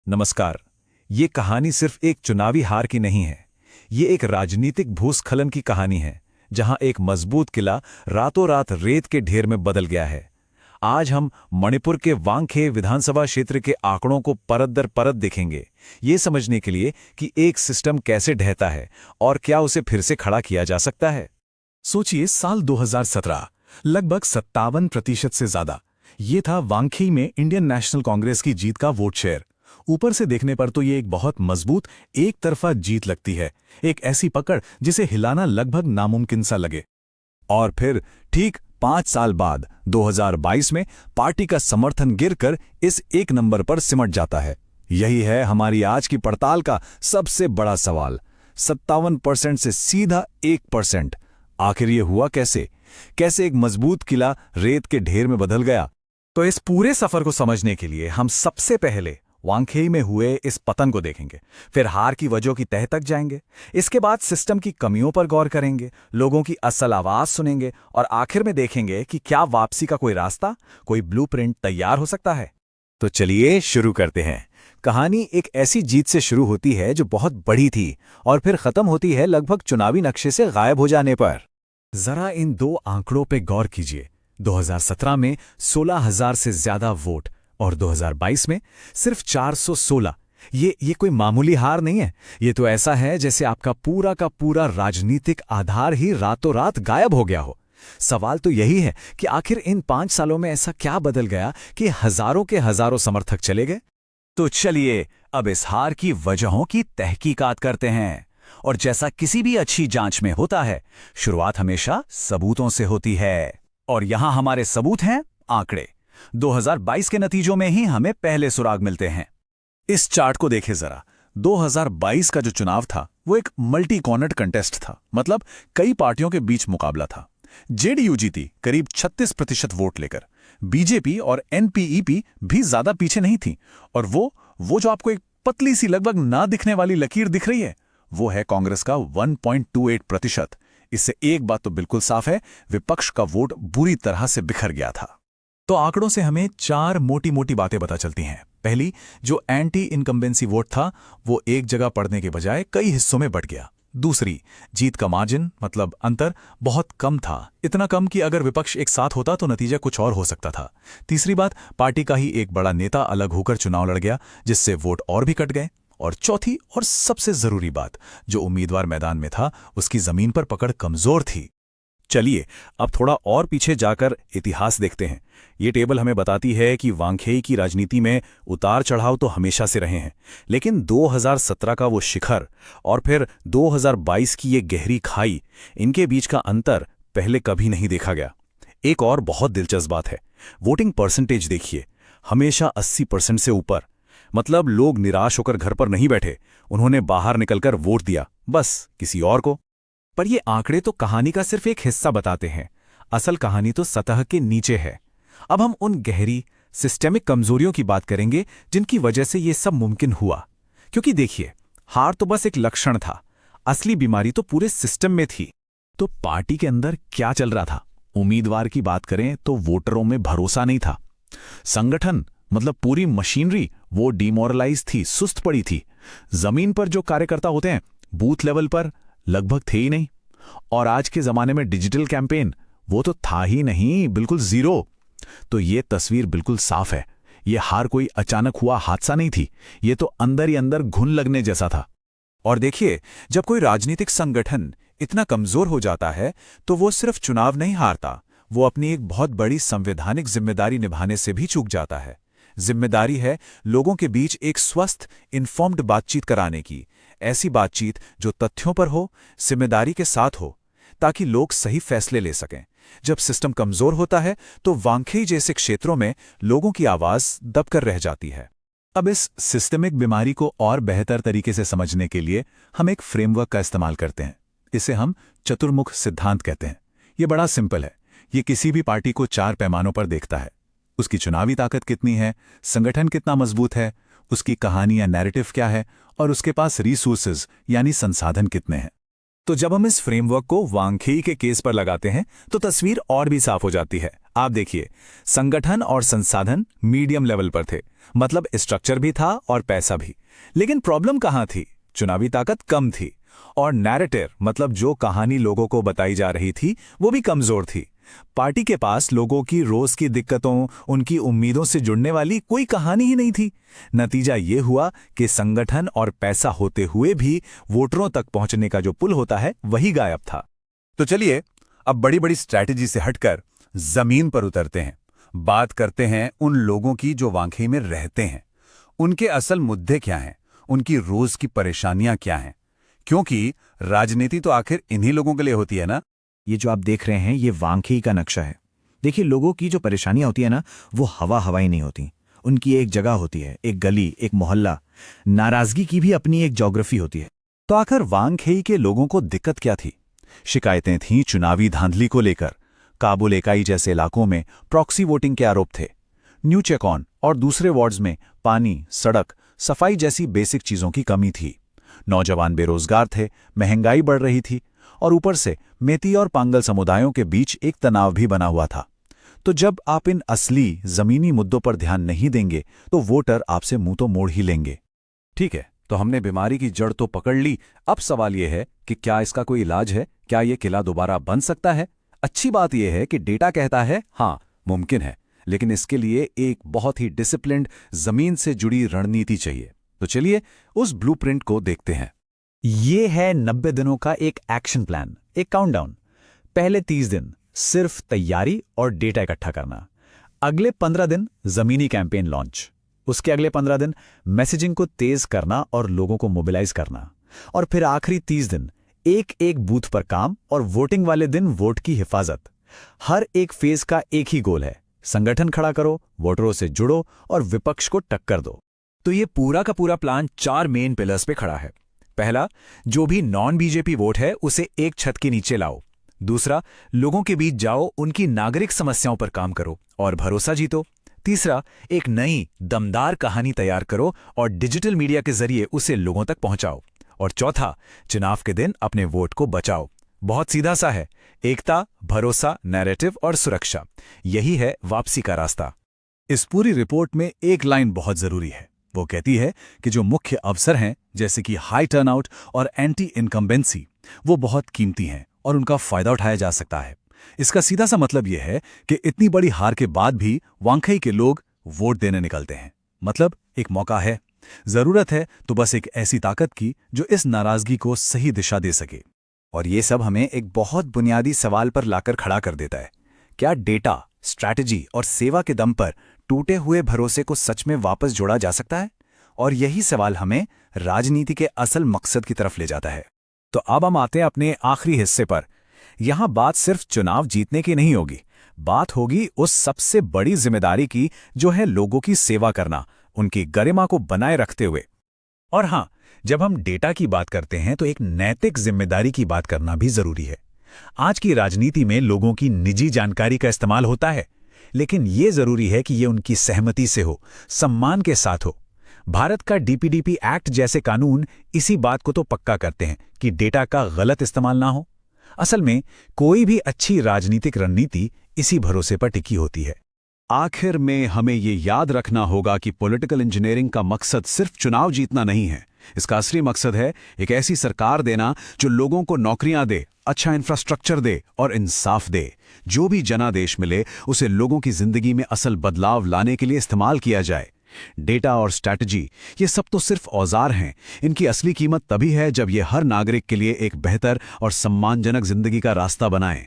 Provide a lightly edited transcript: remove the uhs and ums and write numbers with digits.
नमस्कार। ये कहानी सिर्फ एक चुनावी हार की नहीं है। ये एक राजनीतिक भूस्खलन की कहानी है, जहां एक मजबूत किला रातों रात रेत के ढेर में बदल गया है। आज हम मणिपुर के वांगखे विधानसभा क्षेत्र के आंकड़ों को परत दर परत देखेंगे, ये समझने के लिए कि एक सिस्टम कैसे ढहता है और क्या उसे फिर से खड़ा किया जा सकता है। सोचिए, साल 2017 लगभग 57% से ज्यादा। ये था वांगखी में इंडियन नेशनल कांग्रेस की जीत का वोट शेयर। ऊपर से देखने पर तो ये एक बहुत मजबूत एक तरफा जीत लगती है, एक ऐसी पकड़ जिसे हिलाना लगभग नामुमकिन सा लगे। और फिर ठीक 5 साल बाद 2022 में पार्टी का समर्थन गिरकर इस एक नंबर पर सिमट जाता है। यही है हमारी आज की पड़ताल का सबसे बड़ा सवाल। 57% से सीधा 1%। आखिर ये हुआ कैसे? कैसे एक मजबूत किला रेत के ढेर में बदल गया? तो इस पूरे सफर को समझने के लिए हम सबसे पहले वांगखेई में हुए इस पतन को देखेंगे, फिर हार की वजहों की तह तक जाएंगे, इसके बाद सिस्टम की कमियों पर गौर करेंगे, लोगों की असल आवाज सुनेंगे और आखिर में देखेंगे कि क्या वापसी का कोई रास्ता, कोई ब्लूप्रिंट तैयार हो सकता है। तो चलिए शुरू करते हैं। कहानी एक ऐसी जीत से शुरू होती है जो बहुत बड़ी थी और फिर खत्म होती है लगभग चुनावी नक्शे से गायब हो जाने पर। जरा इन दो आंकड़ों पे गौर कीजिए। 2017 में 16,000 से ज्यादा वोट और 2022 में सिर्फ 416। ये कोई मामूली हार नहीं है। ये तो ऐसा है जैसे आपका पूरा का पूरा राजनीतिक आधार ही रातों रात गायब हो गया हो। सवाल तो यही है कि आखिर इन 5 सालों में ऐसा क्या बदल गया कि हजारों के हजारों समर्थक चले गए। तो चलिए अब इस हार की वजहों की तहकीकात करते हैं। और जैसा किसी भी अच्छी जांच में होता है, शुरुआत हमेशा सबूतों से होती है। और यहां हमारे सबूत हैं आंकड़े। 2022 के नतीजों में ही हमें पहले सुराग मिलते हैं। इस चार्ट को देखें जरा। 2022 का जो चुनाव था वो एक मल्टी कॉर्नर कंटेस्ट था, मतलब कई पार्टियों के बीच मुकाबला था। जेडीयू जीती करीब 36% वोट लेकर। बीजेपी और एनपीईपी भी ज्यादा पीछे नहीं थी। और वो जो आपको एक पतली सी लगभग ना दिखने वाली लकीर दिख रही है, वो है कांग्रेस का 1.28%। इससे एक बात तो बिल्कुल साफ है, विपक्ष का वोट बुरी तरह से बिखर गया था। तो आंकड़ों से हमें 4 मोटी मोटी बातें पता चलती हैं। पहली, जो एंटी इनकम्बेंसी वोट था वो एक जगह पड़ने के बजाय कई हिस्सों में बढ़ गया। दूसरी, जीत का मार्जिन मतलब अंतर बहुत कम था, इतना कम कि अगर विपक्ष एक साथ होता तो नतीजा कुछ और हो सकता था। तीसरी बात, पार्टी का ही एक बड़ा नेता अलग होकर चुनाव लड़ गया, जिससे वोट और भी कट गए। और चौथी और सबसे जरूरी बात, जो उम्मीदवार मैदान में था उसकी जमीन पर पकड़ कमजोर थी। चलिए अब थोड़ा और पीछे जाकर इतिहास देखते हैं। ये टेबल हमें बताती है कि वांगखेई की राजनीति में उतार चढ़ाव तो हमेशा से रहे हैं, लेकिन 2017 का वो शिखर और फिर 2022 की ये गहरी खाई, इनके बीच का अंतर पहले कभी नहीं देखा गया। एक और बहुत दिलचस्प बात है, वोटिंग परसेंटेज देखिए, हमेशा 80% से ऊपर। मतलब लोग निराश होकर घर पर नहीं बैठे, उन्होंने बाहर निकलकर वोट दिया, बस किसी और को। पर ये आंकड़े तो कहानी का सिर्फ एक हिस्सा बताते हैं। असल कहानी तो सतह के नीचे है। अब हम उन गहरी सिस्टेमिक कमजोरियों की बात करेंगे जिनकी वजह से ये सब मुमकिन हुआ। क्योंकि देखिए, हार तो बस एक लक्षण था, असली बीमारी तो पूरे सिस्टम में थी। तो पार्टी के अंदर क्या चल रहा था? उम्मीदवार की बात करें तो वोटरों में भरोसा नहीं था। संगठन मतलब पूरी मशीनरी वो डिमोरलाइज थी, सुस्त पड़ी थी। जमीन पर जो कार्यकर्ता होते हैं बूथ लेवल पर लगभग थे ही नहीं। और आज के जमाने में डिजिटल कैंपेन वो तो था ही नहीं, बिल्कुल जीरो। तो ये तस्वीर बिल्कुल साफ है, ये हार कोई अचानक हुआ हादसा नहीं थी, ये तो अंदर ही अंदर घुन लगने जैसा था। और देखिए, जब कोई राजनीतिक संगठन इतना कमजोर हो जाता है तो वो सिर्फ चुनाव नहीं हारता, वो अपनी एक बहुत बड़ी संवैधानिक जिम्मेदारी निभाने से भी चूक जाता है। जिम्मेदारी है लोगों के बीच एक स्वस्थ इन्फॉर्म्ड बातचीत कराने की, ऐसी बातचीत जो तथ्यों पर हो, जिम्मेदारी के साथ हो, ताकि लोग सही फैसले ले सकें। जब सिस्टम कमजोर होता है तो वांगखेई जैसे क्षेत्रों में लोगों की आवाज दबकर रह जाती है। अब इस सिस्टमिक बीमारी को और बेहतर तरीके से समझने के लिए हम एक फ्रेमवर्क का इस्तेमाल करते हैं। इसे हम चतुर्मुख सिद्धांत कहते हैं। ये बड़ा सिंपल है। ये किसी भी पार्टी को 4 पैमानों पर देखता है। उसकी चुनावी ताकत कितनी है, संगठन कितना मजबूत है, उसकी कहानी या नैरेटिव क्या है, और उसके पास रिसोर्सेज यानी संसाधन कितने हैं। तो जब हम इस फ्रेमवर्क को वांगखेई के केस पर लगाते हैं तो तस्वीर और भी साफ हो जाती है। आप देखिए, संगठन और संसाधन मीडियम लेवल पर थे, मतलब स्ट्रक्चर भी था और पैसा भी। लेकिन प्रॉब्लम कहाँ थी? चुनावी ताकत कम थी, और नैरेटिव मतलब जो कहानी लोगों को बताई जा रही थी वो भी कमजोर थी। पार्टी के पास लोगों की रोज की दिक्कतों, उनकी उम्मीदों से जुड़ने वाली कोई कहानी ही नहीं थी। नतीजा ये हुआ कि संगठन और पैसा होते हुए भी वोटरों तक पहुंचने का जो पुल होता है वही गायब था। तो चलिए अब बड़ी बड़ी स्ट्रैटेजी से हटकर जमीन पर उतरते हैं। बात करते हैं उन लोगों की जो वांखेई में रहते हैं। उनके असल मुद्दे क्या हैं, उनकी रोज की परेशानियां क्या हैं, क्योंकि राजनीति तो आखिर इन्हीं लोगों के लिए होती है ना। ये जो आप देख रहे हैं ये वांखेई का नक्शा है। देखिए, लोगों की जो परेशानियां होती है ना, वो हवाई नहीं होती। उनकी एक जगह होती है, एक गली, एक मोहल्ला। नाराजगी की भी अपनी एक ज्योग्राफी होती है। तो आखिर वांगखेई के लोगों को दिक्कत क्या थी? शिकायतें थीं चुनावी धांधली को लेकर। काबुल एकाई जैसे इलाकों में प्रॉक्सी वोटिंग के आरोप थे। न्यू चेकॉन और दूसरे वार्ड्स में पानी, सड़क, सफाई जैसी बेसिक चीजों की कमी थी। नौजवान बेरोजगार थे, महंगाई बढ़ रही थी, और ऊपर से मेती और पांगल समुदायों के बीच एक तनाव भी बना हुआ था। तो जब आप इन असली जमीनी मुद्दों पर ध्यान नहीं देंगे तो वोटर आपसे मुंह तो मोड़ ही लेंगे। ठीक है, तो हमने बीमारी की जड़ तो पकड़ ली। अब सवाल यह है कि क्या इसका कोई इलाज है? क्या यह किला दोबारा बन सकता है? अच्छी बात यह है कि डेटा कहता है हाँ, मुमकिन है, लेकिन इसके लिए एक बहुत ही डिसिप्लिन्ड, जमीन से जुड़ी रणनीति चाहिए। तो चलिए उस ब्लूप्रिंट को देखते हैं। ये है 90 दिनों का एक एक्शन प्लान, एक काउंटडाउन। पहले 30 दिन सिर्फ तैयारी और डेटा इकट्ठा करना। अगले 15 दिन जमीनी कैंपेन लॉन्च। उसके अगले 15 दिन मैसेजिंग को तेज करना और लोगों को मोबिलाइज करना। और फिर आखिरी 30 दिन एक एक बूथ पर काम, और वोटिंग वाले दिन वोट की हिफाजत। हर एक फेज का एक ही गोल है, संगठन खड़ा करो, वोटरों से जुड़ो और विपक्ष को टक्कर दो। तो ये पूरा का पूरा प्लान 4 मेन पिलर्स पे खड़ा है। पहला, जो भी नॉन बीजेपी वोट है उसे एक छत के नीचे लाओ। दूसरा, लोगों के बीच जाओ, उनकी नागरिक समस्याओं पर काम करो और भरोसा जीतो। तीसरा, एक नई दमदार कहानी तैयार करो और डिजिटल मीडिया के जरिए उसे लोगों तक पहुंचाओ। और चौथा, चुनाव के दिन अपने वोट को बचाओ। बहुत सीधा सा है, एकता, भरोसा, नैरेटिव और सुरक्षा। यही है वापसी का रास्ता। इस पूरी रिपोर्ट में एक लाइन बहुत जरूरी है। वो कहती है कि जो मुख्य अवसर हैं, जैसे कि हाई टर्नआउट और एंटी इनकम्बेंसी, वो बहुत कीमती हैं और उनका फायदा उठाया जा सकता है। इसका सीधा सा मतलब यह है कि इतनी बड़ी हार के बाद भी वांगखेई के लोग वोट देने निकलते हैं। मतलब एक मौका है, जरूरत है तो बस एक ऐसी ताकत की जो इस नाराजगी को सही दिशा दे सके। और ये सब हमें एक बहुत बुनियादी सवाल पर लाकर खड़ा कर देता है। क्या डेटा, स्ट्रैटेजी और सेवा के दम पर टूटे हुए भरोसे को सच में वापस जोड़ा जा सकता है? और यही सवाल हमें राजनीति के असल मकसद की तरफ ले जाता है। तो अब हम आते हैं अपने आखिरी हिस्से पर। यहां बात सिर्फ चुनाव जीतने की नहीं होगी, बात होगी उस सबसे बड़ी जिम्मेदारी की जो है लोगों की सेवा करना, उनकी गरिमा को बनाए रखते हुए। और हां, जब हम डेटा की बात करते हैं तो एक नैतिक जिम्मेदारी की बात करना भी जरूरी है। आज की राजनीति में लोगों की निजी जानकारी का इस्तेमाल होता है, लेकिन ये जरूरी है कि ये उनकी सहमति से हो, सम्मान के साथ हो। भारत का डीपीडीपी एक्ट जैसे कानून इसी बात को तो पक्का करते हैं कि डेटा का गलत इस्तेमाल ना हो। असल में कोई भी अच्छी राजनीतिक रणनीति इसी भरोसे पर टिकी होती है। आखिर में हमें ये याद रखना होगा कि पॉलिटिकल इंजीनियरिंग का मकसद सिर्फ चुनाव जीतना नहीं है। इसका असली मकसद है एक ऐसी सरकार देना जो लोगों को नौकरियां दे, अच्छा इंफ्रास्ट्रक्चर दे और इंसाफ दे। जो भी जनादेश मिले उसे लोगों की जिंदगी में असल बदलाव लाने के लिए इस्तेमाल किया जाए। डेटा और स्ट्रैटेजी, ये सब तो सिर्फ औजार हैं। इनकी असली कीमत तभी है जब ये हर नागरिक के लिए एक बेहतर और सम्मानजनक जिंदगी का रास्ता बनाएं।